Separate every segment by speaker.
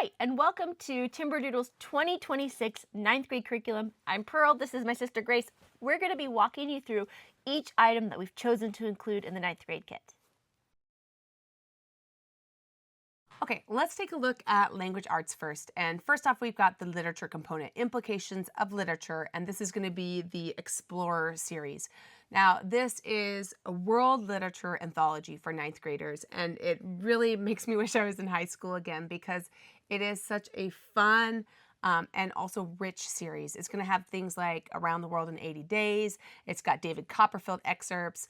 Speaker 1: Hi, and welcome to Timberdoodle's 2026 ninth grade curriculum. I'm Pearl, this is my sister Grace. We're going to be walking you through each item that we've chosen to include in the ninth grade kit.
Speaker 2: Okay, let's take a look at language arts first. And first off, we've got the literature component, implications of literature, and this is going to be the Explorer series. Now, this is a world literature anthology for ninth graders, and it really makes me wish I was in high school again because it is such a fun and also rich series. It's going to have things like Around the World in 80 Days. It's got David Copperfield excerpts,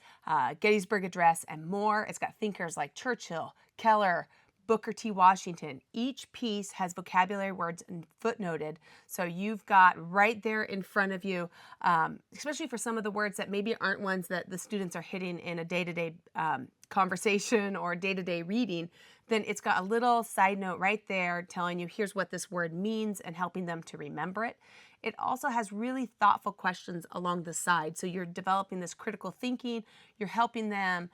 Speaker 2: Gettysburg Address, and more. It's got thinkers like Churchill, Keller, Booker T. Washington. Each piece has vocabulary words and footnoted. So you've got right there in front of you, especially for some of the words that maybe aren't ones that the students are hitting in a day-to-day conversation or day-to-day reading, then it's got a little side note right there telling you here's what this word means and helping them to remember it. It also has really thoughtful questions along the side. So you're developing this critical thinking. You're helping them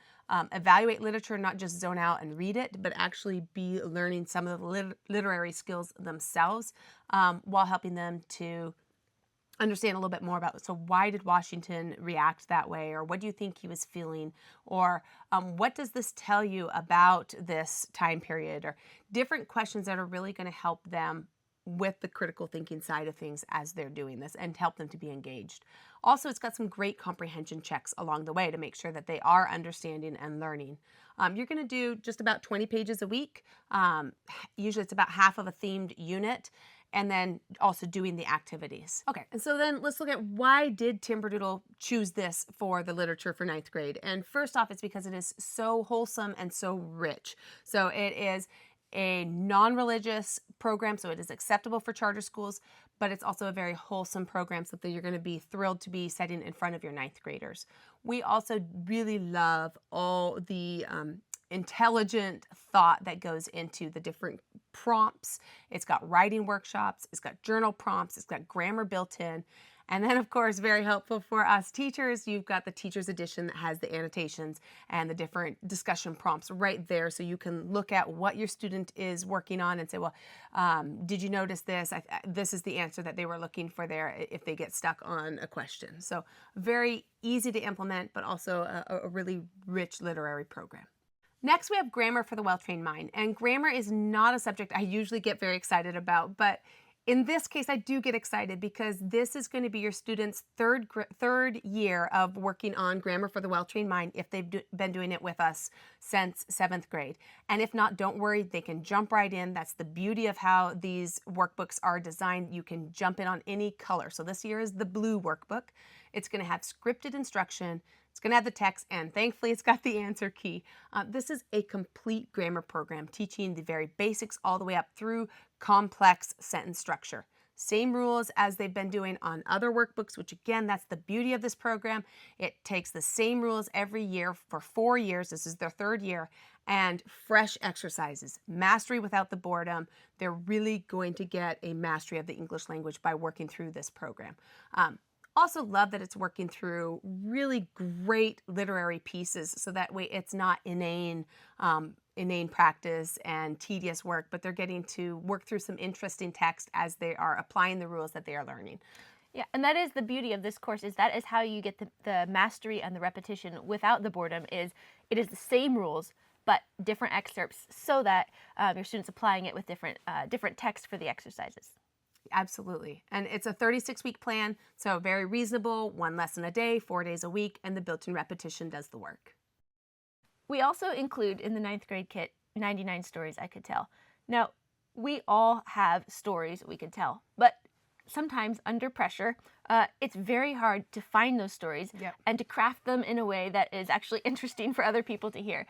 Speaker 2: evaluate literature, not just zone out and read it, but actually be learning some of the literary skills themselves while helping them to understand a little bit more about, so why did Washington react that way? Or what do you think he was feeling? Or what does this tell you about this time period? Or different questions that are really going to help them with the critical thinking side of things as they're doing this and help them to be engaged. Also, it's got some great comprehension checks along the way to make sure that they are understanding and learning. You're going to do just about 20 pages a week. Usually it's about half of a themed unit, and then also doing the activities. Okay, and so then let's look at why did Timberdoodle choose this for the literature for ninth grade? And first off, it's because it is so wholesome and so rich. So it is a non-religious program, so it is acceptable for charter schools, but it's also a very wholesome program, so that you're going to be thrilled to be setting in front of your ninth graders. We also really love all the intelligent thought that goes into the different prompts. It's got writing workshops, it's got journal prompts, it's got grammar built in. And then, of course, very helpful for us teachers, you've got the teacher's edition that has the annotations and the different discussion prompts right there, so you can look at what your student is working on and say, well, did you notice this? This is the answer that they were looking for there if they get stuck on a question. So very easy to implement, but also a really rich literary program. Next, we have grammar for the well-trained mind. And grammar is not a subject I usually get very excited about, but in this case, I do get excited because this is going to be your students' third year of working on grammar for the well-trained mind if they've been doing it with us since 7th grade. And if not, don't worry, they can jump right in. That's the beauty of how these workbooks are designed. You can jump in on any color. So this year is the blue workbook. It's going to have scripted instruction. It's going to have the text, and thankfully it's got the answer key. This is a complete grammar program teaching the very basics all the way up through complex sentence structure. Same rules as they've been doing on other workbooks, which again, that's the beauty of this program. It takes the same rules every year for 4 years. This is their 3rd year, and fresh exercises, mastery without the boredom. They're really going to get a mastery of the English language by working through this program. Also love that it's working through really great literary pieces, so that way it's not inane practice and tedious work, but they're getting to work through some interesting text as they are applying the rules that they are learning.
Speaker 1: Yeah, and that is the beauty of this course, is that is how you get the mastery and the repetition without the boredom. It is the same rules, but different excerpts, so that your students applying it with different text for the exercises.
Speaker 2: Absolutely. And it's a 36-week plan, so very reasonable, 1 lesson a day, 4 days a week, and the built-in repetition does the work.
Speaker 1: We also include in the ninth grade kit 99 stories I could tell. Now, we all have stories we could tell, but sometimes under pressure, it's very hard to find those stories and to craft them in a way that is actually interesting for other people to hear.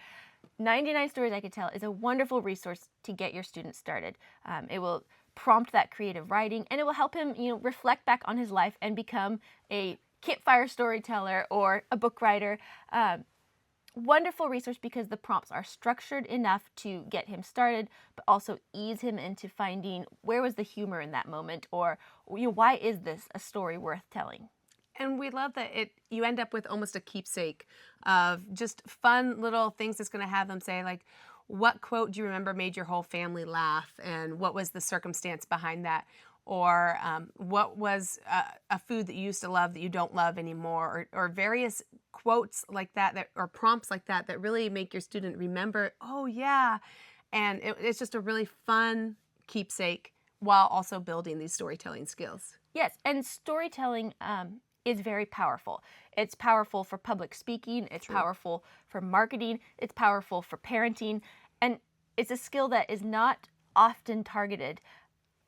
Speaker 1: 99 Stories I Could Tell is a wonderful resource to get your students started. It will prompt that creative writing, and it will help him, reflect back on his life and become a campfire storyteller or a book writer. Wonderful resource because the prompts are structured enough to get him started, but also ease him into finding where was the humor in that moment, or why is this a story worth telling.
Speaker 2: And we love that you end up with almost a keepsake of just fun little things that's going to have them say, like, what quote do you remember made your whole family laugh, and what was the circumstance behind that? Or what was a food that you used to love that you don't love anymore, or various quotes like that, or prompts like that that really make your student remember, oh yeah. And it's just a really fun keepsake while also building these storytelling skills.
Speaker 1: Yes, and storytelling is very powerful. It's powerful for public speaking, it's
Speaker 2: True.
Speaker 1: powerful for marketing, it's powerful for parenting, and it's a skill that is not often targeted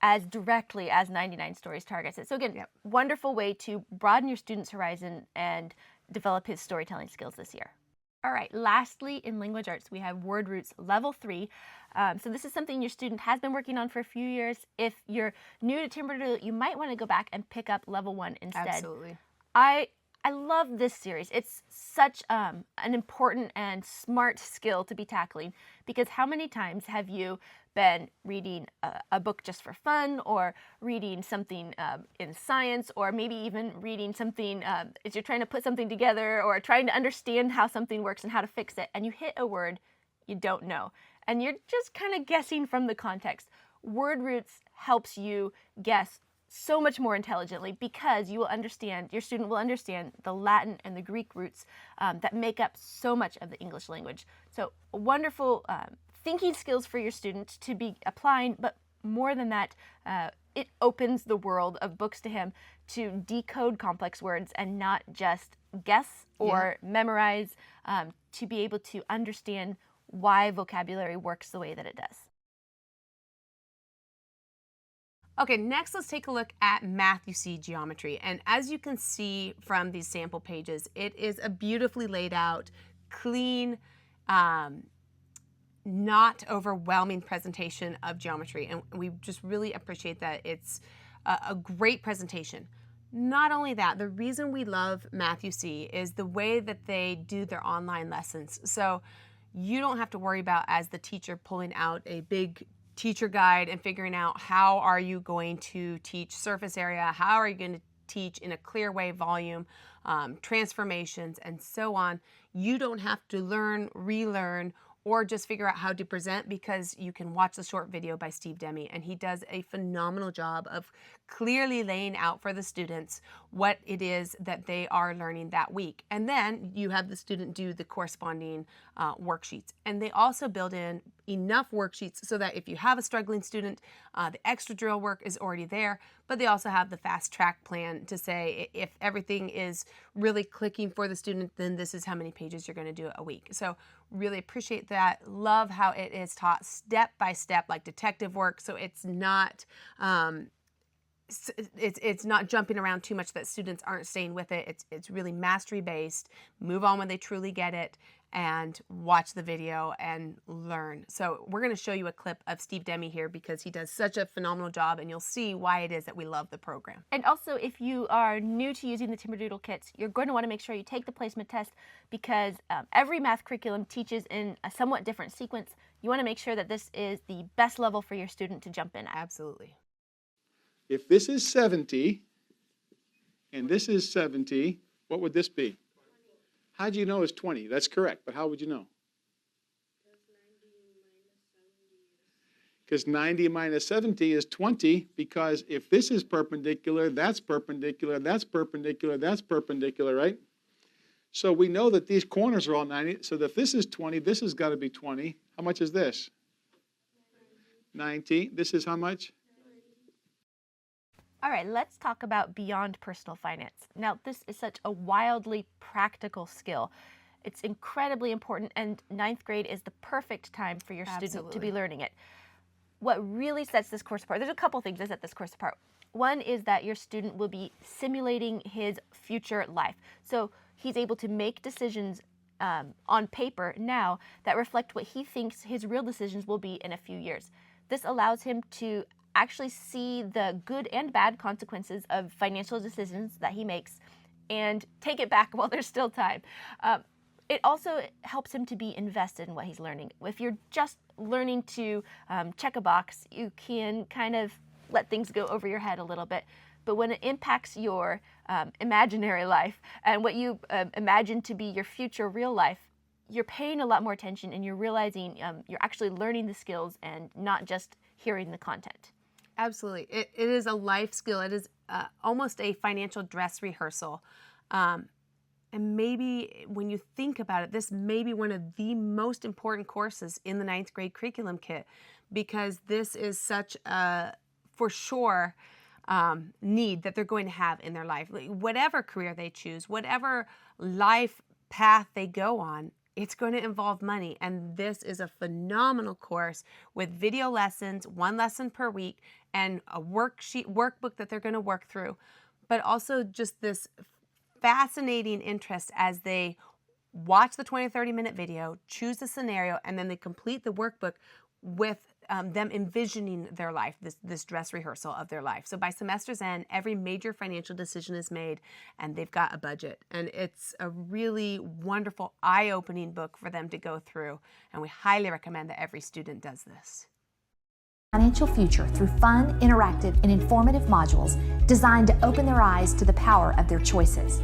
Speaker 1: as directly as 99 Stories targets it. So again,
Speaker 2: Yep.
Speaker 1: wonderful way to broaden your student's horizon and develop his storytelling skills this year. All right, lastly, in language arts, we have word roots level 3. So this is something your student has been working on for a few years. If you're new to Timberdoodle, you might want to go back and pick up level 1 instead.
Speaker 2: Absolutely.
Speaker 1: I love this series. It's such an important and smart skill to be tackling, because how many times have you been reading a book just for fun, or reading something in science, or maybe even reading something as you're trying to put something together, or trying to understand how something works and how to fix it, and you hit a word you don't know, and you're just kind of guessing from the context. Word roots helps you guess so much more intelligently, because you will understand, your student will understand the Latin and the Greek roots that make up so much of the English language. So wonderful thinking skills for your student to be applying, but more than that, it opens the world of books to him to decode complex words and not just guess or memorize, to be able to understand why vocabulary works the way that it does.
Speaker 2: Okay, next let's take a look at Math You See geometry. And as you can see from these sample pages, it is a beautifully laid out, clean, not overwhelming presentation of geometry. And we just really appreciate that. It's a great presentation. Not only that, the reason we love Math You See is the way that they do their online lessons. So you don't have to worry about, as the teacher, pulling out a big teacher guide and figuring out how are you going to teach surface area, how are you going to teach in a clear way volume, transformations, and so on. You don't have to learn, relearn, or just figure out how to present, because you can watch the short video by Steve Demme, and he does a phenomenal job of clearly laying out for the students what it is that they are learning that week. And then you have the student do the corresponding worksheets. And they also build in enough worksheets so that if you have a struggling student, the extra drill work is already there, but they also have the fast track plan to say, if everything is really clicking for the student, then this is how many pages you're going to do a week. So really appreciate that. Love how it is taught step by step, like detective work. So it's not it's not jumping around too much that students aren't staying with it. It's really mastery based. Move on when they truly get it, and watch the video and learn. So we're going to show you a clip of Steve Demme here, because he does such a phenomenal job, and you'll see why it is that we love the program.
Speaker 1: And also, if you are new to using the Timberdoodle kits, you're going to want to make sure you take the placement test, because every math curriculum teaches in a somewhat different sequence. You want to make sure that this is the best level for your student to jump in at.
Speaker 2: Absolutely.
Speaker 3: If this is 70 and this is 70, what would this be? How do you know it's 20? That's correct, but how would you know? Because 90 minus 70 is 20, because if this is perpendicular, that's perpendicular, that's perpendicular, that's perpendicular, right? So we know that these corners are all 90, so that if this is 20, this has got to be 20. How much is this? 90. This is how much?
Speaker 1: All right, let's talk about beyond personal finance. Now, this is such a wildly practical skill. It's incredibly important, and ninth grade is the perfect time for your student to be learning it. What really sets this course apart, there's a couple things that set this course apart. One is that your student will be simulating his future life. So he's able to make decisions on paper now that reflect what he thinks his real decisions will be in a few years. This allows him to actually see the good and bad consequences of financial decisions that he makes and take it back while there's still time. It also helps him to be invested in what he's learning. If you're just learning to check a box, you can kind of let things go over your head a little bit. But when it impacts your imaginary life and what you imagine to be your future real life, you're paying a lot more attention and you're realizing you're actually learning the skills and not just hearing the content.
Speaker 2: Absolutely. It is a life skill. It is almost a financial dress rehearsal. And maybe when you think about it, this may be one of the most important courses in the 9th grade curriculum kit, because this is such a, for sure, need that they're going to have in their life. Whatever career they choose, whatever life path they go on, it's going to involve money. And this is a phenomenal course with video lessons, 1 lesson per week, and a workbook that they're going to work through, but also just this fascinating interest as they watch the 20 or 30-minute video, choose a scenario, and then they complete the workbook with them envisioning their life, this dress rehearsal of their life. So by semester's end, every major financial decision is made and they've got a budget. And it's a really wonderful, eye-opening book for them to go through. And we highly recommend that every student does this.
Speaker 4: Financial future through fun, interactive, and informative modules designed to open their eyes to the power of their choices.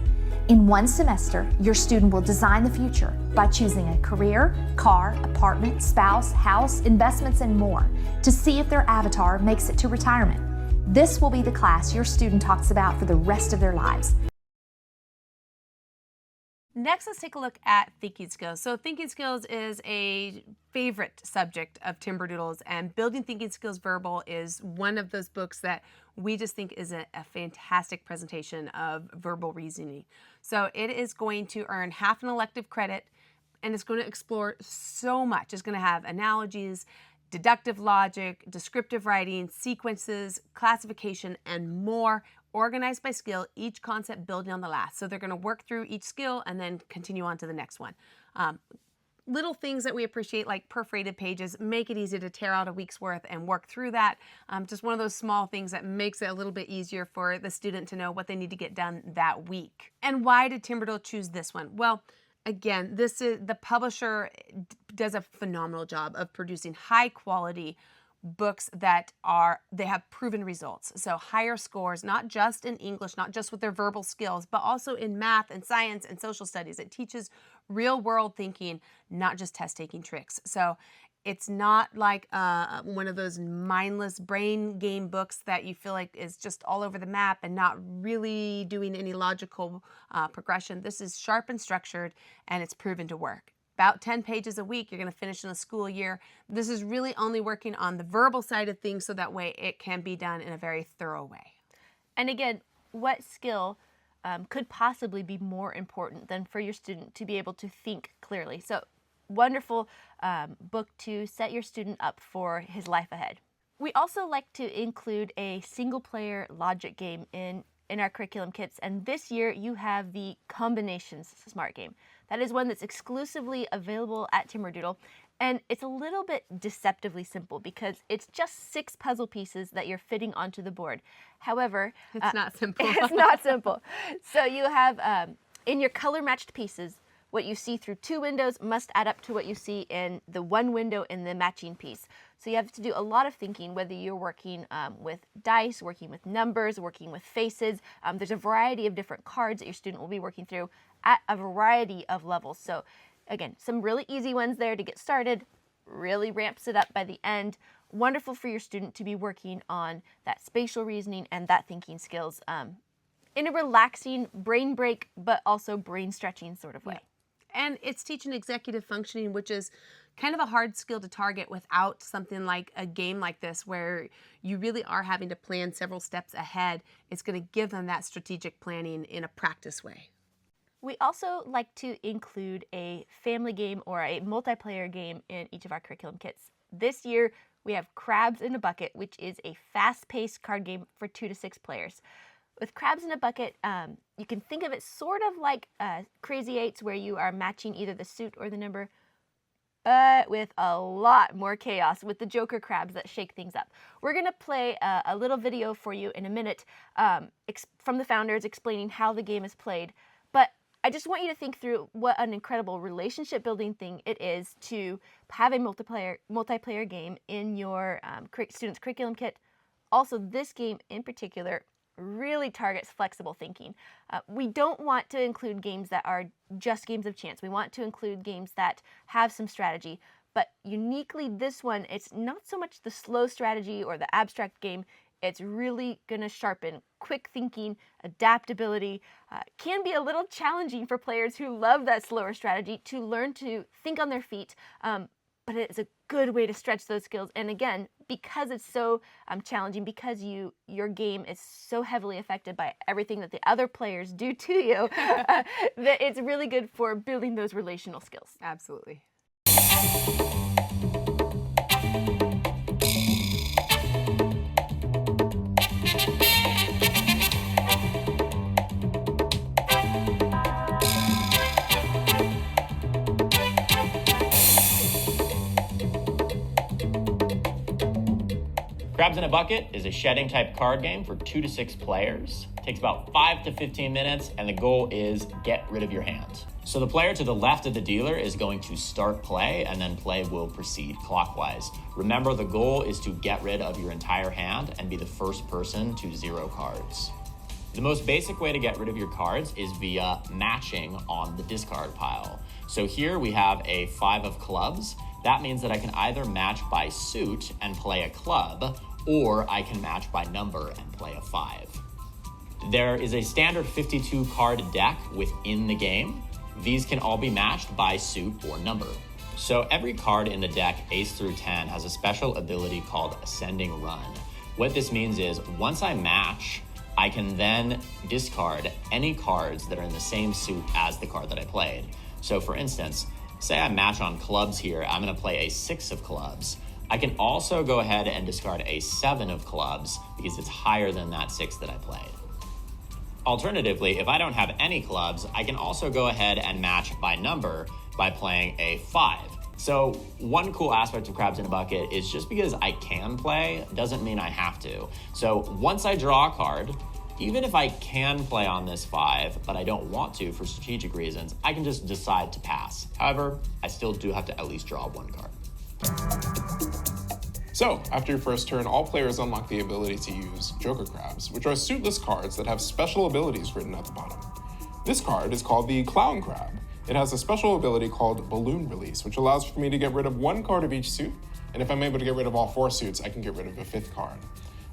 Speaker 4: In 1 semester, your student will design the future by choosing a career, car, apartment, spouse, house, investments, and more to see if their avatar makes it to retirement. This will be the class your student talks about for the rest of their lives.
Speaker 2: Next, let's take a look at thinking skills. So thinking skills is a favorite subject of Timberdoodles, and Building Thinking Skills Verbal is one of those books that we just think is a fantastic presentation of verbal reasoning. So it is going to earn half an elective credit, and it's going to explore so much. It's going to have analogies, deductive logic, descriptive writing, sequences, classification, and more, organized by skill, each concept building on the last. So they're going to work through each skill and then continue on to the next one. Little things that we appreciate, like perforated pages, make it easy to tear out a week's worth and work through that. Just one of those small things that makes it a little bit easier for the student to know what they need to get done that week. And why did Timberdoodle choose this one? Well, again, the publisher does a phenomenal job of producing high quality books that they have proven results. So higher scores, not just in English, not just with their verbal skills, but also in math and science and social studies. It teaches real world thinking, not just test taking tricks. So it's not like one of those mindless brain game books that you feel like is just all over the map and not really doing any logical progression. This is sharp and structured, and it's proven to work. About 10 pages a week, you're going to finish in a school year. This is really only working on the verbal side of things, so that way it can be done in a very thorough way.
Speaker 1: And again, what skill could possibly be more important than for your student to be able to think clearly? So wonderful book to set your student up for his life ahead. We also like to include a single player logic game in our curriculum kits, and this year you have the Combinations Smart Game. That is one that's exclusively available at Timberdoodle, and it's a little bit deceptively simple because it's just 6 puzzle pieces that you're fitting onto the board. However,
Speaker 2: it's not simple.
Speaker 1: It's not simple. So you have in your color matched pieces, what you see through 2 windows must add up to what you see in the 1 window in the matching piece. So you have to do a lot of thinking, whether you're working with dice, working with numbers, working with faces. There's a variety of different cards that your student will be working through at a variety of levels. So again, some really easy ones there to get started, really ramps it up by the end. Wonderful for your student to be working on that spatial reasoning and that thinking skills in a relaxing, brain break, but also brain stretching sort of way.
Speaker 2: Yeah. And it's teaching executive functioning, which is kind of a hard skill to target without something like a game like this, where you really are having to plan several steps ahead. It's going to give them that strategic planning in a practice way.
Speaker 1: We also like to include a family game or a multiplayer game in each of our curriculum kits. This year, we have Crabs in a Bucket, which is a fast-paced card game for 2 to 6 players. With Crabs in a Bucket, you can think of it sort of like Crazy Eights, where you are matching either the suit or the number, but with a lot more chaos with the Joker crabs that shake things up. We're going to play a little video for you in a minute from the founders explaining how the game is played, but I just want you to think through what an incredible relationship building thing it is to have a multiplayer game in your student's curriculum kit. Also, this game in particular really targets flexible thinking. We don't want to include games that are just games of chance. We want to include games that have some strategy. But uniquely this one, it's not so much the slow strategy or the abstract game. It's really going to sharpen quick thinking, adaptability. Can be a little challenging for players who love that slower strategy to learn to think on their feet. But it's a good way to stretch those skills. And again, because it's so challenging, because your game is so heavily affected by everything that the other players do to you, that it's really good for building those relational skills.
Speaker 2: Absolutely.
Speaker 5: Crabs in a Bucket is a shedding type card game for 2 to 6 players. It takes about 5 to 15 minutes, and the goal is get rid of your hand. So the player to the left of the dealer is going to start play, and then play will proceed clockwise. Remember, the goal is to get rid of your entire hand and be the first person to 0 cards. The most basic way to get rid of your cards is via matching on the discard pile. So here we have a 5 of clubs. That means that I can either match by suit and play a club, or I can match by number and play a 5. There is a standard 52 card deck within the game. These can all be matched by suit or number. So every card in the deck, ace through 10, has a special ability called Ascending Run. What this means is once I match, I can then discard any cards that are in the same suit as the card that I played. So for instance, say I match on clubs here, I'm gonna play a 6 of clubs. I can also go ahead and discard a 7 of clubs because it's higher than that 6 that I played. Alternatively, if I don't have any clubs, I can also go ahead and match by number by playing a 5. So one cool aspect of Crabs in a Bucket is just because I can play doesn't mean I have to. So once I draw a card, even if I can play on this 5, but I don't want to for strategic reasons, I can just decide to pass. However, I still do have to at least draw one card.
Speaker 6: So, after your first turn, all players unlock the ability to use Joker Crabs, which are suitless cards that have special abilities written at the bottom. This card is called the Clown Crab. It has a special ability called Balloon Release, which allows for me to get rid of 1 card of each suit, and if I'm able to get rid of all 4 suits, I can get rid of a 5th card.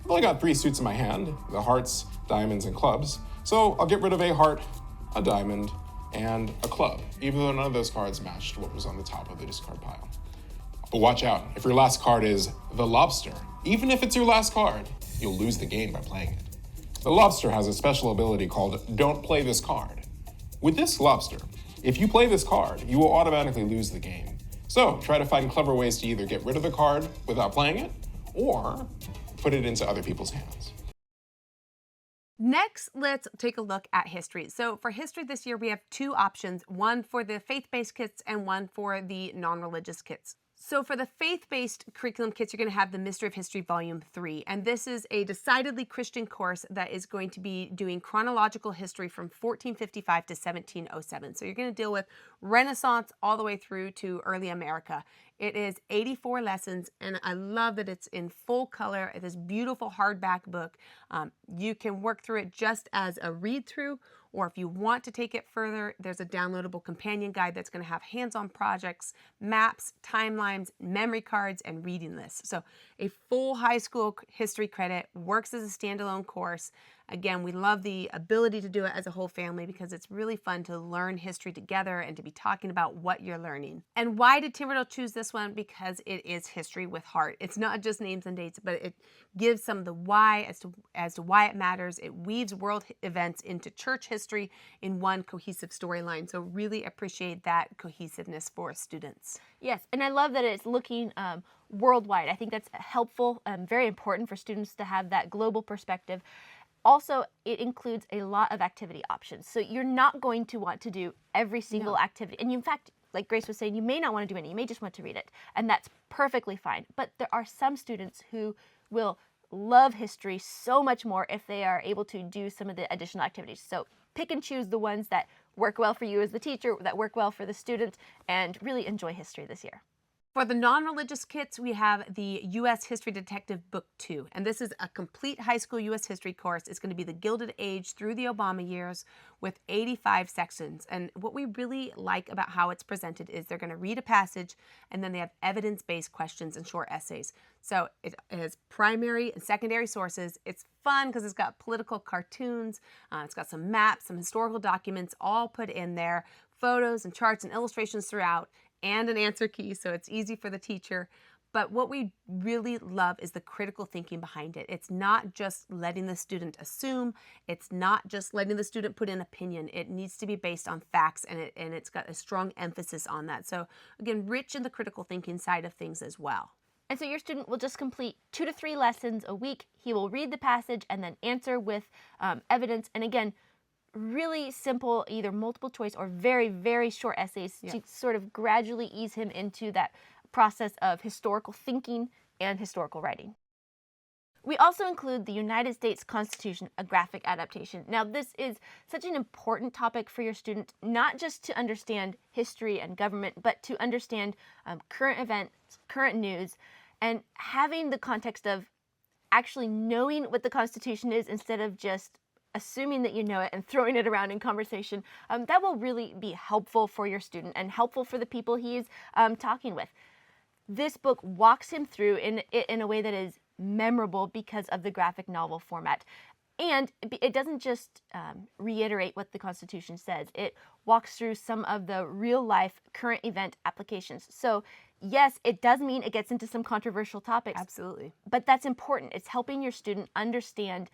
Speaker 6: I've only got 3 suits in my hand, the hearts, diamonds, and clubs, so I'll get rid of a heart, a diamond, and a club, even though none of those cards matched what was on the top of the discard pile. But watch out, if your last card is the Lobster, even if it's your last card, you'll lose the game by playing it. The Lobster has a special ability called Don't Play This Card. With this Lobster, if you play this card, you will automatically lose the game. So try to find clever ways to either get rid of the card without playing it, or put it into other people's hands.
Speaker 2: Next, let's take a look at history. So for history this year, we have 2 options, one for the faith-based kits and one for the non-religious kits. So for the faith-based curriculum kits, you're going to have the Mystery of History Volume 3. And this is a decidedly Christian course that is going to be doing chronological history from 1455 to 1707. So you're going to deal with Renaissance all the way through to early America. It is 84 lessons, and I love that it's in full color. It is a beautiful hardback book. You can work through it just as a read-through, or if you want to take it further, there's a downloadable companion guide that's going to have hands-on projects, maps, timelines, memory cards, and reading lists. So a full high school history credit, works as a standalone course. Again, we love the ability to do it as a whole family because it's really fun to learn history together and to be talking about what you're learning. And why did Timberdoodle choose this one? Because it is history with heart. It's not just names and dates, but it gives some of the why as to why it matters. It weaves world events into church history in one cohesive storyline. So really appreciate that cohesiveness for students.
Speaker 1: Yes, and I love that it's looking worldwide. I think that's helpful, very important for students to have that global perspective. Also, it includes a lot of activity options. So you're not going to want to do every single activity. And in fact, like Grace was saying, you may not want to do any. You may just want to read it. And that's perfectly fine. But there are some students who will love history so much more if they are able to do some of the additional activities. So pick and choose the ones that work well for you as the teacher, that work well for the student, and really enjoy history this year.
Speaker 2: For the non-religious kits, we have the U.S. History Detective Book 2, and this is a complete high school U.S. history course. It's going to be the Gilded Age through the Obama years with 85 sections. And what we really like about how it's presented is they're going to read a passage, and then they have evidence-based questions and short essays. So it has primary and secondary sources. It's fun because it's got political cartoons, it's got some maps, some historical documents all put in there, photos and charts and illustrations throughout, and an answer key, so it's easy for the teacher. But what we really love is the critical thinking behind it. It's not just letting the student assume. It's not just letting the student put in opinion. It needs to be based on facts, and it's got a strong emphasis on that. So again, rich in the critical thinking side of things as well.
Speaker 1: And so your student will just complete 2 to 3 lessons a week. He will read the passage and then answer with evidence. And again, really simple, either multiple choice or very, very short essays to sort of gradually ease him into that process of historical thinking and historical writing. We also include the United States Constitution, a graphic adaptation. Now, this is such an important topic for your student, not just to understand history and government, but to understand current events, current news, and having the context of actually knowing what the Constitution is instead of just assuming that you know it and throwing it around in conversation. That will really be helpful for your student and helpful for the people he's talking with. This book walks him through in a way that is memorable because of the graphic novel format. And it doesn't just reiterate what the Constitution says. It walks through some of the real-life current event applications. So yes, it does mean it gets into some controversial topics.
Speaker 2: Absolutely.
Speaker 1: But that's important. It's helping your student understand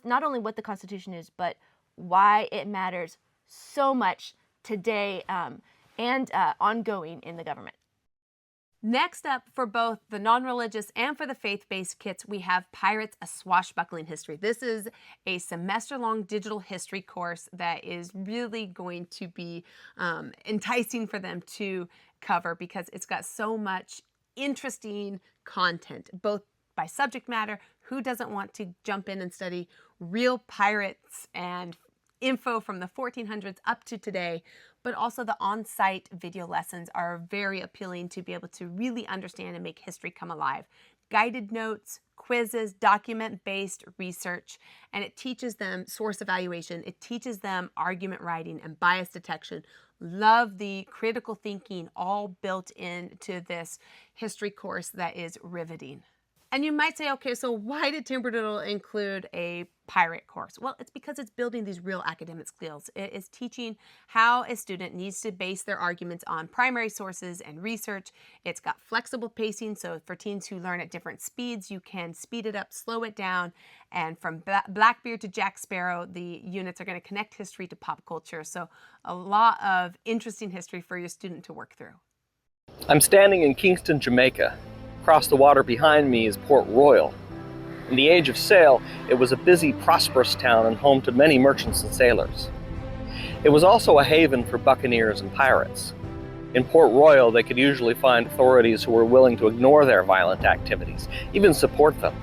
Speaker 1: not only what the Constitution is, but why it matters so much today and ongoing in the government.
Speaker 2: Next up, for both the non-religious and for the faith-based kits, we have Pirates, a Swashbuckling History. This is a semester-long digital history course that is really going to be enticing for them to cover because it's got so much interesting content, both by subject matter. Who doesn't want to jump in and study real pirates and info from the 1400s up to today? But also the on-site video lessons are very appealing to be able to really understand and make history come alive. Guided notes, quizzes, document-based research, and it teaches them source evaluation. It teaches them argument writing and bias detection. Love the critical thinking all built into this history course that is riveting. And you might say, okay, so why did Timberdoodle include a pirate course? Well, it's because it's building these real academic skills. It is teaching how a student needs to base their arguments on primary sources and research. It's got flexible pacing, so for teens who learn at different speeds, you can speed it up, slow it down. And from Blackbeard to Jack Sparrow, the units are going to connect history to pop culture. So a lot of interesting history for your student to work through.
Speaker 7: I'm standing in Kingston, Jamaica. Across the water behind me is Port Royal. In the age of sail, it was a busy, prosperous town and home to many merchants and sailors. It was also a haven for buccaneers and pirates. In Port Royal, they could usually find authorities who were willing to ignore their violent activities, even support them.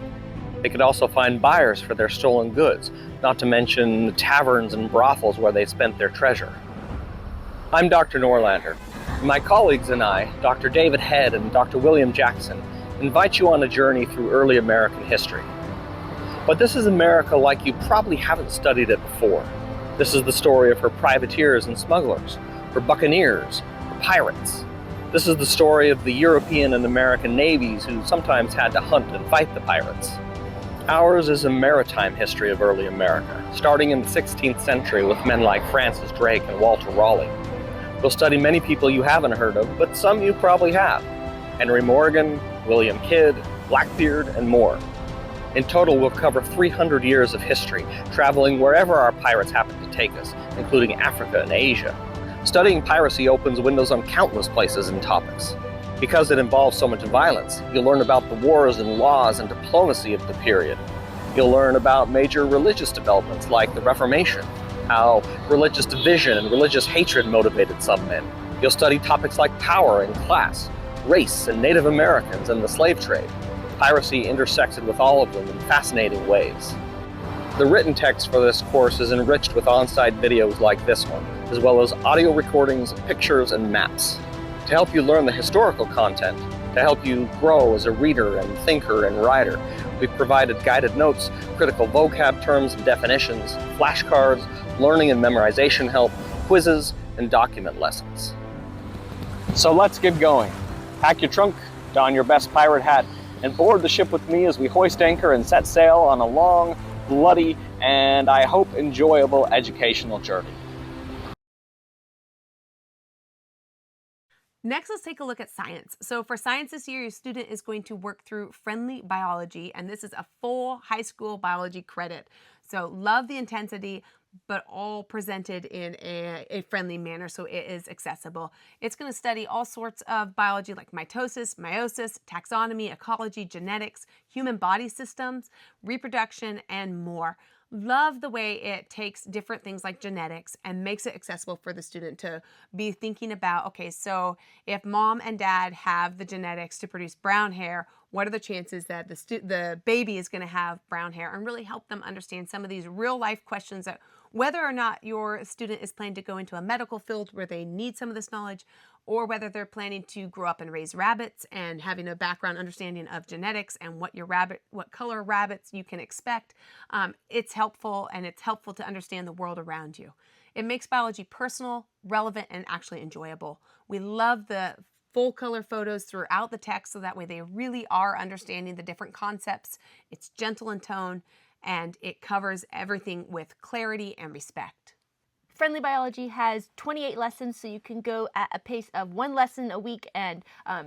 Speaker 7: They could also find buyers for their stolen goods, not to mention the taverns and brothels where they spent their treasure. I'm Dr. Norlander. My colleagues and I, Dr. David Head and Dr. William Jackson, invite you on a journey through early American history. But this is America like you probably haven't studied it before. This is the story of her privateers and smugglers, her buccaneers, her pirates. This is the story of the European and American navies who sometimes had to hunt and fight the pirates. Ours is a maritime history of early America, starting in the 16th century with men like Francis Drake and Walter Raleigh. We'll study many people you haven't heard of, but some you probably have. Henry Morgan, William Kidd, Blackbeard, and more. In total, we'll cover 300 years of history, traveling wherever our pirates happen to take us, including Africa and Asia. Studying piracy opens windows on countless places and topics. Because it involves so much violence, you'll learn about the wars and laws and diplomacy of the period. You'll learn about major religious developments like the Reformation, how religious division and religious hatred motivated some men. You'll study topics like power and class, race and Native Americans and the slave trade. Piracy intersected with all of them in fascinating ways. The written text for this course is enriched with on-site videos like this one, as well as audio recordings, pictures, and maps. To to help you learn the historical content, to help you grow as a reader and thinker and writer. We've provided guided notes, critical vocab terms and definitions, flashcards, learning and memorization help, quizzes, and document lessons. So let's get going. Pack your trunk, don your best pirate hat, and board the ship with me as we hoist anchor and set sail on a long, bloody, and I hope enjoyable educational journey.
Speaker 2: Next, let's take a look at science. So for science this year, your student is going to work through friendly biology, and this is a full high school biology credit. So love the intensity, but all presented in a friendly manner so it is accessible. It's going to study all sorts of biology like mitosis, meiosis, taxonomy, ecology, genetics, human body systems, reproduction, and more. Love the way it takes different things like genetics and makes it accessible for the student to be thinking about, okay, so if mom and dad have the genetics to produce brown hair, what are the chances that the baby is going to have brown hair, and really help them understand some of these real life questions that whether or not your student is planning to go into a medical field where they need some of this knowledge, or whether they're planning to grow up and raise rabbits and having a background understanding of genetics and what color rabbits you can expect. It's helpful, and it's helpful to understand the world around you. It makes biology personal, relevant, and actually enjoyable. We love the full color photos throughout the text so that way they really are understanding the different concepts. It's gentle in tone, and it covers everything with clarity and respect.
Speaker 1: Friendly Biology has 28 lessons, so you can go at a pace of 1 lesson a week and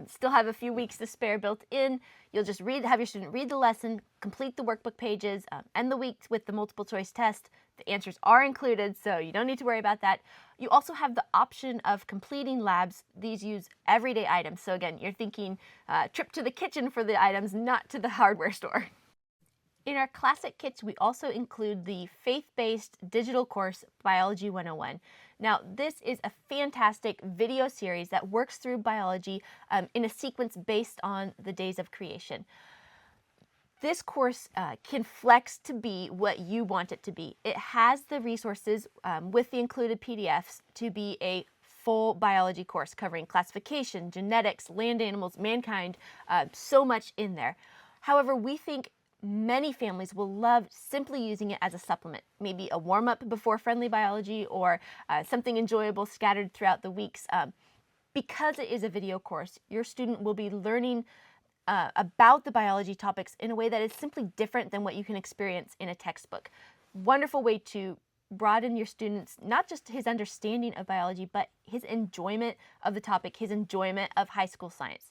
Speaker 1: still have a few weeks to spare built in. You'll just have your student read the lesson, complete the workbook pages, end the week with the multiple choice test. The answers are included, so you don't need to worry about that. You also have the option of completing labs. These use everyday items. So again, you're thinking trip to the kitchen for the items, not to the hardware store. In our classic kits, we also include the faith-based digital course, Biology 101. Now, this is a fantastic video series that works through biology in a sequence based on the days of creation. This course can flex to be what you want it to be. It has the resources with the included PDFs to be a full biology course covering classification, genetics, land animals, mankind, so much in there. However, we think many families will love simply using it as a supplement, maybe a warm-up before Friendly Biology or something enjoyable scattered throughout the weeks. Because it is a video course, your student will be learning about the biology topics in a way that is simply different than what you can experience in a textbook. Wonderful way to broaden your students, not just his understanding of biology, but his enjoyment of the topic, his enjoyment of high school science.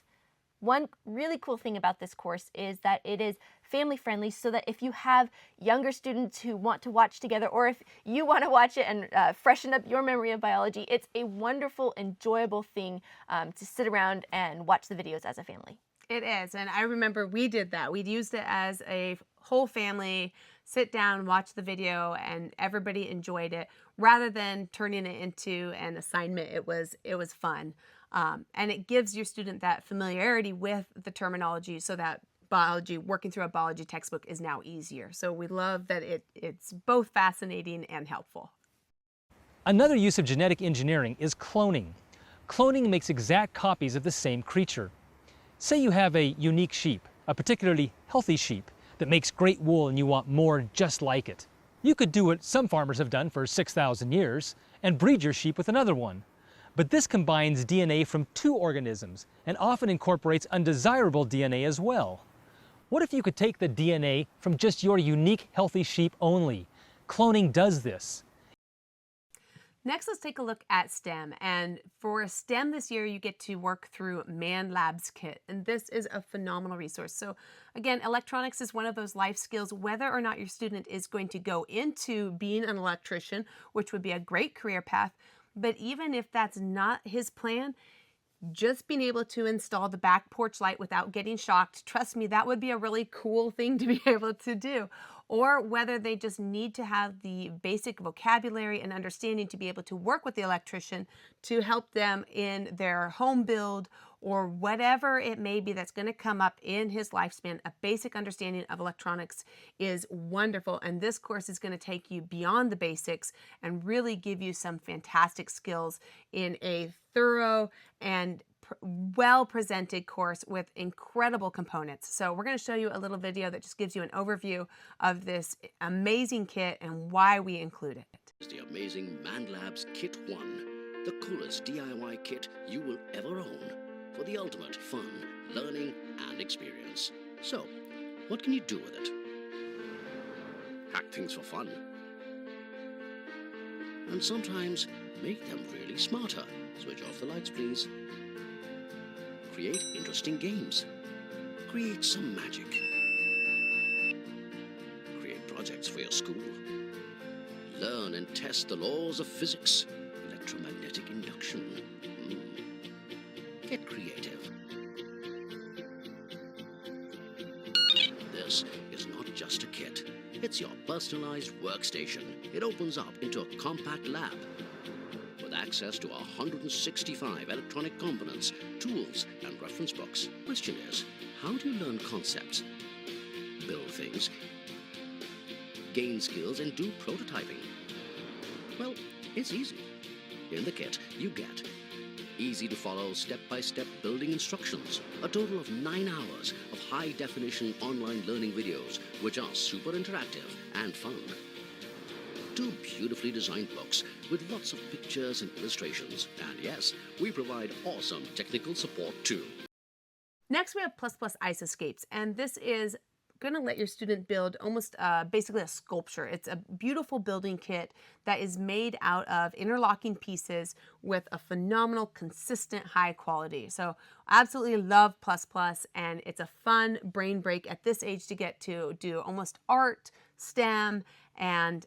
Speaker 1: One really cool thing about this course is that it is family friendly, so that if you have younger students who want to watch together, or if you want to watch it and freshen up your memory of biology, it's a wonderful, enjoyable thing to sit around and watch the videos as a family.
Speaker 2: It is, and I remember we did that. We'd used it as a whole family, sit down, watch the video, and everybody enjoyed it. Rather than turning it into an assignment, it was fun. And it gives your student that familiarity with the terminology so that working through a biology textbook is now easier. So we love that it's both fascinating and helpful.
Speaker 8: Another use of genetic engineering is cloning. Cloning makes exact copies of the same creature. Say you have a unique sheep, a particularly healthy sheep that makes great wool and you want more just like it. You could do what some farmers have done for 6,000 years and breed your sheep with another one. But this combines DNA from 2 organisms and often incorporates undesirable DNA as well. What if you could take the DNA from just your unique healthy sheep only? Cloning does this.
Speaker 2: Next, let's take a look at STEM. And for STEM this year, you get to work through Man Labs Kit. And this is a phenomenal resource. So again, electronics is one of those life skills, whether or not your student is going to go into being an electrician, which would be a great career path. But even if that's not his plan, just being able to install the back porch light without getting shocked, trust me, that would be a really cool thing to be able to do. Or whether they just need to have the basic vocabulary and understanding to be able to work with the electrician to help them in their home build or whatever it may be that's going to come up in his lifespan. A basic understanding of electronics is wonderful, and this course is going to take you beyond the basics and really give you some fantastic skills in a thorough and well-presented course with incredible components. So we're going to show you a little video that just gives you an overview of this amazing kit and why we include it.
Speaker 9: It's the amazing Man Labs Kit 1, the coolest DIY kit you will ever own for the ultimate fun, learning, and experience. So, what can you do with it? Hack things for fun. And sometimes make them really smarter. Switch off the lights, please. Create interesting games. Create some magic. Create projects for your school. Learn and test the laws of physics, electromagnetic induction. Get creative. This is not just a kit. It's your personalized workstation. It opens up into a compact lab with access to 165 electronic components, tools, and reference books. Question is, how do you learn concepts, build things, gain skills, and do prototyping? Well, it's easy. In the kit, you get easy to follow step-by-step building instructions, a total of 9 hours of high-definition online learning videos, which are super interactive and fun. 2 beautifully designed books with lots of pictures and illustrations. And yes, we provide awesome technical support too.
Speaker 2: Next, we have Isoscapes, and this is going to let your student build almost basically a sculpture. It's a beautiful building kit that is made out of interlocking pieces with a phenomenal, consistent, high quality. So absolutely love and it's a fun brain break at this age to get to do almost art, STEM, and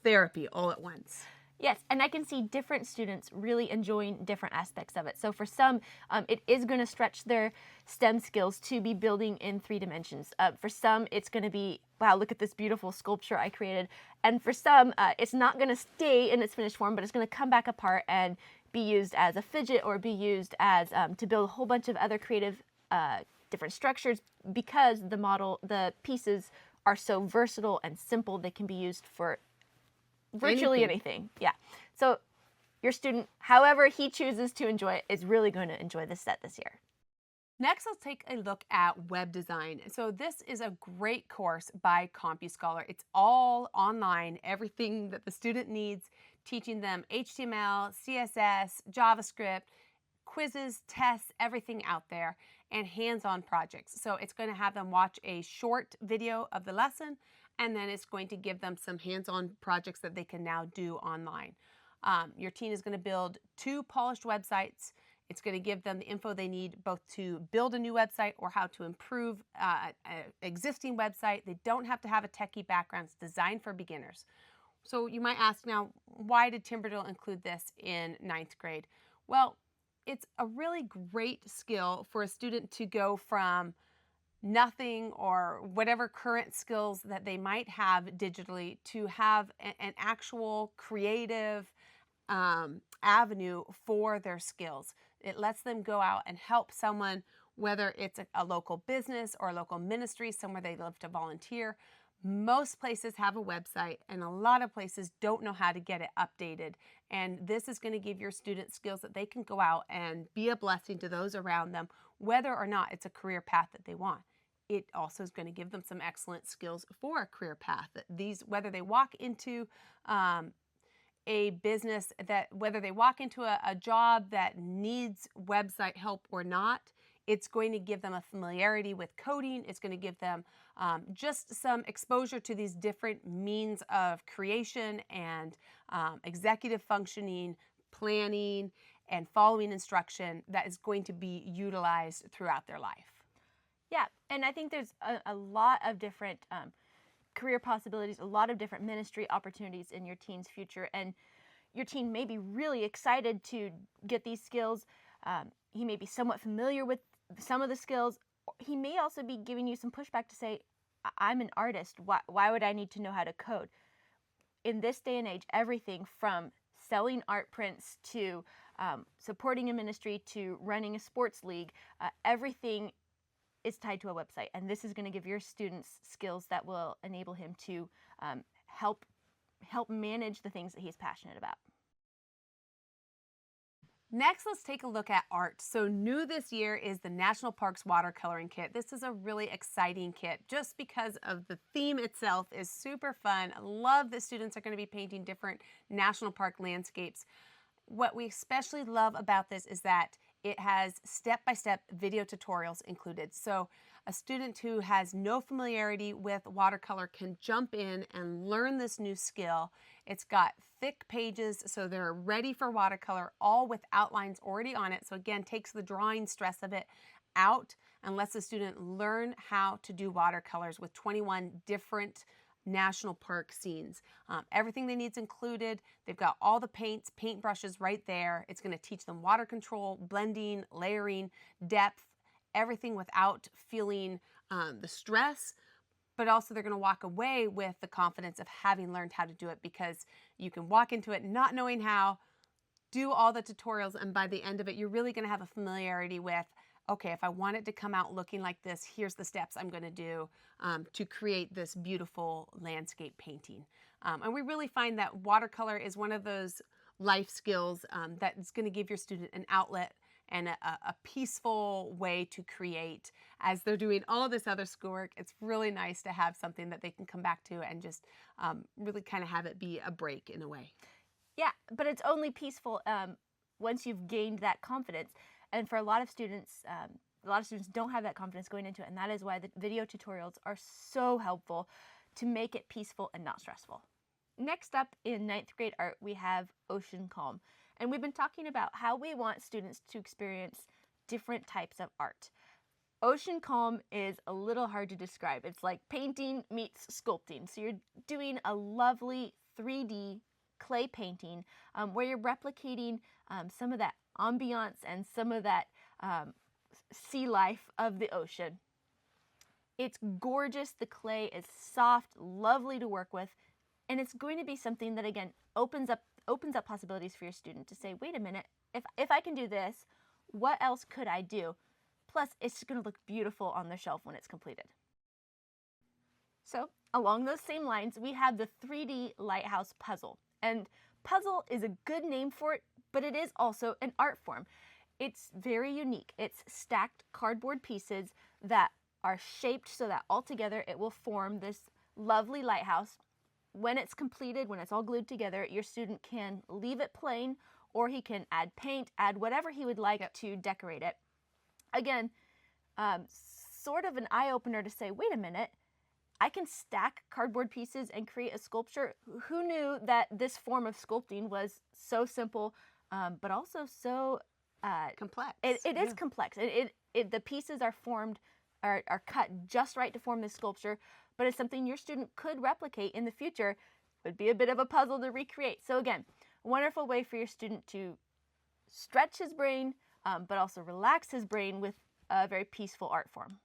Speaker 2: therapy all at once.
Speaker 1: Yes, and I can see different students really enjoying different aspects of it. So for some, it is going to stretch their STEM skills to be building in 3 dimensions. For some, it's going to be, wow, look at this beautiful sculpture I created. And for some, it's not going to stay in its finished form, but it's going to come back apart and be used as a fidget or be used as to build a whole bunch of other creative different structures, because the pieces are so versatile and simple. They can be used for virtually anything. Yeah. So your student, however he chooses to enjoy it, is really going to enjoy this set this year.
Speaker 2: Next, let's take a look at web design. So this is a great course by CompuScholar. It's all online, everything that the student needs, teaching them HTML, CSS, JavaScript, quizzes, tests, everything out there, and hands-on projects. So it's going to have them watch a short video of the lesson, and then it's going to give them some hands-on projects that they can now do online. Your teen is going to build 2 polished websites. It's going to give them the info they need both to build a new website or how to improve an existing website. They don't have to have a techie background. It's designed for beginners. So you might ask now, why did Timberdoodle include this in 9th grade? Well, it's a really great skill for a student to go from nothing or whatever current skills that they might have digitally to have an actual creative avenue for their skills. It lets them go out and help someone, whether it's a local business or a local ministry, somewhere they love to volunteer. Most places have a website, and a lot of places don't know how to get it updated. And this is going to give your students skills that they can go out and be a blessing to those around them, whether or not it's a career path that they want. It also is going to give them some excellent skills for a career path. Whether they walk into a business, whether they walk into a job that needs website help or not, it's going to give them a familiarity with coding. It's going to give them just some exposure to these different means of creation and executive functioning, planning, and following instruction that is going to be utilized throughout their life.
Speaker 1: Yeah, and I think there's a lot of different career possibilities, a lot of different ministry opportunities in your teen's future, and your teen may be really excited to get these skills. He may be somewhat familiar with some of the skills. He may also be giving you some pushback to say, I'm an artist, why would I need to know how to code? In this day and age, everything from selling art prints to supporting a ministry to running a sports league, everything is tied to a website, and this is going to give your students skills that will enable him to help manage the things that he's passionate about.
Speaker 2: Next, let's take a look at art. So new this year is the National Parks Watercoloring Kit. This is a really exciting kit just because of the theme itself is super fun. I love that students are going to be painting different national park landscapes. What we especially love about this is that it has step-by-step video tutorials included. So a student who has no familiarity with watercolor can jump in and learn this new skill. It's got thick pages, so they're ready for watercolor, all with outlines already on it. So again, takes the drawing stress of it out and lets the student learn how to do watercolors with 21 different national park scenes. Everything they need is included. They've got all the paints, paint brushes right there. It's going to teach them water control, blending, layering, depth, everything without feeling the stress, but also they're going to walk away with the confidence of having learned how to do it, because you can walk into it not knowing how, do all the tutorials, and by the end of it, you're really going to have a familiarity with, okay, if I want it to come out looking like this, here's the steps I'm going to do to create this beautiful landscape painting. And we really find that watercolor is one of those life skills that is going to give your student an outlet and a peaceful way to create as they're doing all of this other schoolwork. It's really nice to have something that they can come back to and just really kind of have it be a break in a way.
Speaker 1: Yeah, but it's only peaceful once you've gained that confidence. And for a lot of students don't have that confidence going into it, and that is why the video tutorials are so helpful to make it peaceful and not stressful. Next up in 9th grade art, we have Ocean Calm. And we've been talking about how we want students to experience different types of art. Ocean Calm is a little hard to describe. It's like painting meets sculpting. So you're doing a lovely 3D clay painting where you're replicating some of that ambiance and some of that sea life of the ocean. It's gorgeous. The clay is soft, lovely to work with, and it's going to be something that, again, opens up possibilities for your student to say, wait a minute, if I can do this, what else could I do? Plus, it's going to look beautiful on the shelf when it's completed. So, along those same lines, we have the 3D Lighthouse Puzzle. And puzzle is a good name for it, but it is also an art form. It's very unique. It's stacked cardboard pieces that are shaped so that altogether it will form this lovely lighthouse. When it's completed, when it's all glued together, your student can leave it plain, or he can add paint, add whatever he would like to decorate it. Again, sort of an eye-opener to say, wait a minute, I can stack cardboard pieces and create a sculpture. Who knew that this form of sculpting was so simple, but also so
Speaker 2: complex?
Speaker 1: It is complex. The pieces are formed, are cut just right to form this sculpture, but it's something your student could replicate in the future. It would be a bit of a puzzle to recreate. So again, a wonderful way for your student to stretch his brain, but also relax his brain with a very peaceful art form.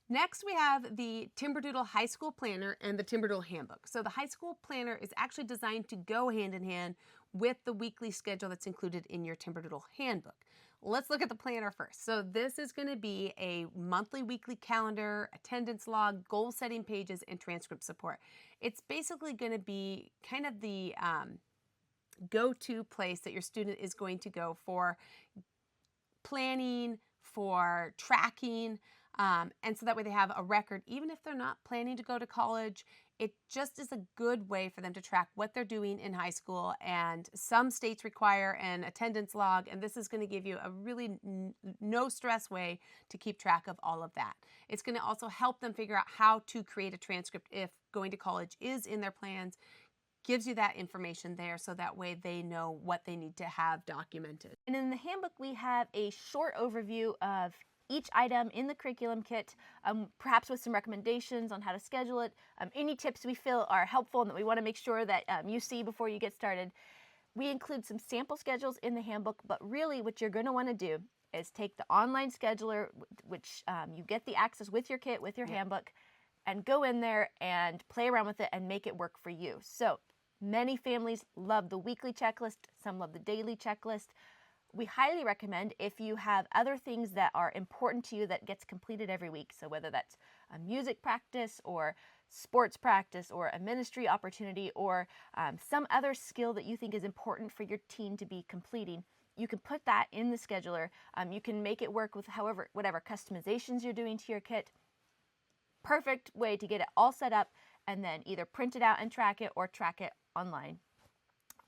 Speaker 2: Next, we have the Timberdoodle High School Planner and the Timberdoodle Handbook. So the High School Planner is actually designed to go hand in hand with the weekly schedule that's included in your Timberdoodle Handbook. Let's look at the planner first. So this is going to be a monthly, weekly calendar, attendance log, goal setting pages, and transcript support. It's basically going to be kind of the go-to place that your student is going to go for planning, for tracking, and so that way they have a record. Even if they're not planning to go to college, it just is a good way for them to track what they're doing in high school. And some states require an attendance log, and this is going to give you a really no stress way to keep track of all of that. It's going to also help them figure out how to create a transcript if going to college is in their plans. Gives you that information there so that way they know what they need to have documented.
Speaker 1: And in the handbook, we have a short overview of each item in the curriculum kit, perhaps with some recommendations on how to schedule it, any tips we feel are helpful and that we want to make sure that you see before you get started. We include some sample schedules in the handbook, but really what you're going to want to do is take the online scheduler, which you get the access with your kit, with your handbook, and go in there and play around with it and make it work for you. So many families love the weekly checklist, some love the daily checklist. We highly recommend, if you have other things that are important to you that gets completed every week, so whether that's a music practice or sports practice or a ministry opportunity or some other skill that you think is important for your teen to be completing, you can put that in the scheduler. You can make it work with whatever customizations you're doing to your kit. Perfect way to get it all set up and then either print it out and track it or track it online.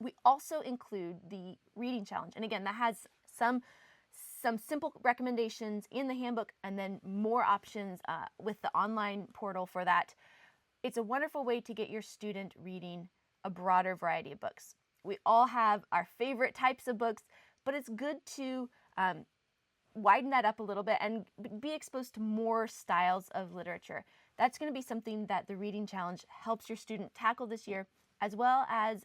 Speaker 1: We also include the reading challenge. And again, that has some simple recommendations in the handbook and then more options with the online portal for that. It's a wonderful way to get your student reading a broader variety of books. We all have our favorite types of books, but it's good to widen that up a little bit and be exposed to more styles of literature. That's going to be something that the reading challenge helps your student tackle this year, as well as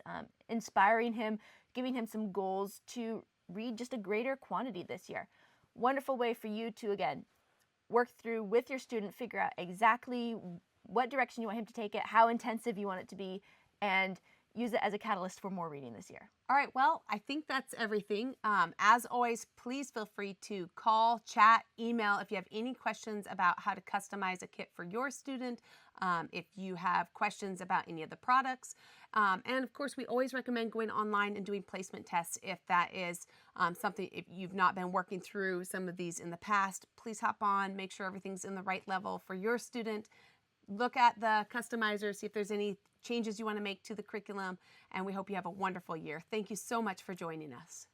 Speaker 1: inspiring him, giving him some goals to read just a greater quantity this year. Wonderful way for you to, again, work through with your student, figure out exactly what direction you want him to take it, how intensive you want it to be, and use it as a catalyst for more reading this year.
Speaker 2: All right, well, I think that's everything. As always, please feel free to call, chat, email if you have any questions about how to customize a kit for your student, if you have questions about any of the products. And of course, we always recommend going online and doing placement tests if that is something, if you've not been working through some of these in the past. Please hop on, make sure everything's in the right level for your student. Look at the customizer, see if there's any changes you want to make to the curriculum, and we hope you have a wonderful year. Thank you so much for joining us.